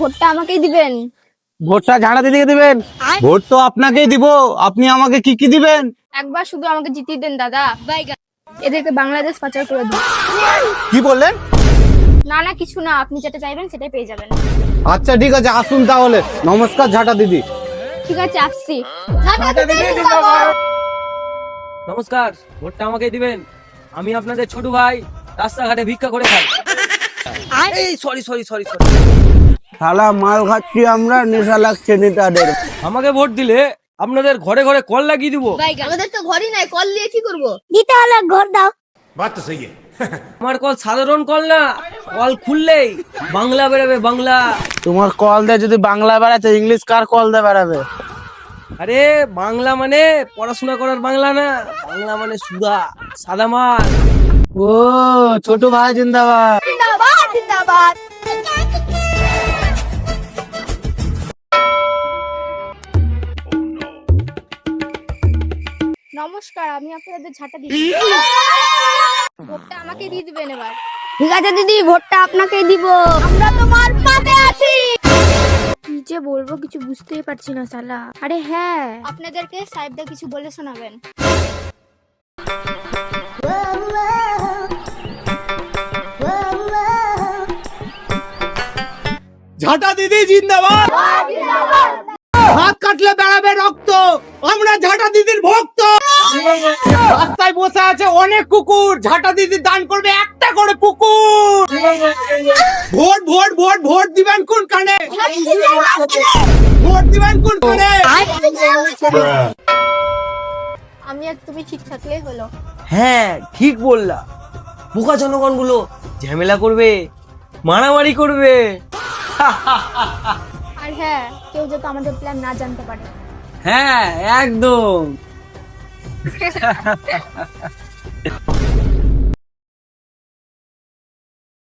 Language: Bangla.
ভোটটা আমাকেই দিবেন। ভোটটা ঝাড়া দিদিকে দিবেন? ভোট তো আপনাকেই দিব, আপনি আমাকে কি কি দিবেন? একবার শুধু আমাকে জিতিয়ে দেন দাদা, এদেরকে বাংলাদেশ পাচার করে দিন। কি বললেন? না না কিছু না, আপনি যেটা চাইবেন সেটাই পেয়ে যাবেন। আচ্ছা ঠিক আছে, আসুন তাহলে। নমস্কার ঝাঁটা দিদি। ঠিক আছে আসছি। নমস্কার, ভোটটা আমাকে দিবেন। আমি আপনাদের ছোট ভাই, রাস্তাঘাটে ভিক্ষা করে খাই। এই সরি সরি সরি সরি শালা মাল খাচ্ছি আমরা, নেশা লাগছে নেতাদের। আমাকে ভোট দিলে আপনাদের ঘরে ঘরে কল লাগিয়ে দিব। আমাদের তো ঘরই নাই, কল দিয়ে কি করবো? দিতে হলে ঘর দাও। আমার কল সাধারণ কল না, কল খুললেই বাংলা বেরোবে, বাংলা। তোমার কল দেয় যদি বাংলা বেড়াচ্ছে, ইংলিশ কার কল দিয়ে বেড়াবে? আরে বাংলা মানে পড়াশোনা করার বাংলা না, বাংলা মানে সুদা, সাদা মাল। ও ছোট ভাই জিন্দাবাদ। জিন্দাবাদ জিন্দাবাদ। নমস্কার, আমি আপনাদের ঝাঁটা দিচ্ছি। ভোটটা আমাকে দিয়ে দিবেন এবার। ঠিক আছে দিদি, ভোটটা আপনাকেই দিব। আমরা তোমার পাশে আছি। কি যে বলবো কিছু বুঝতেই পারছি না শালা। আরে হ্যাঁ, আপনাদেরকে সাহেবদা কিছু বলে শোনাবেন। ঝাঁটা দিদি জিন্দাবাদ। হাত কাটলে বেড়াবে রক্ত, আমরা ঝাঁটা দিদির ভক্ত। রাস্তায় বসে আছে অনেক কুকুর, ঝাঁটা দিদি দান করবে একটা করে পুকুর। ভোট ভোট ভোট ভোট দিবেন কোন কানে? ভোট দিবেন কোন কানে? আমি আর তুমি ঠিক থাকলেই হলো। হ্যাঁ ঠিক বললা, বোকা জনগণ গুলো ঝামেলা করবে, মারামারি করবে। আর হ্যাঁ, কেউ যাতে আমাদের প্ল্যান না জানতে পারে। হ্যাঁ একদম।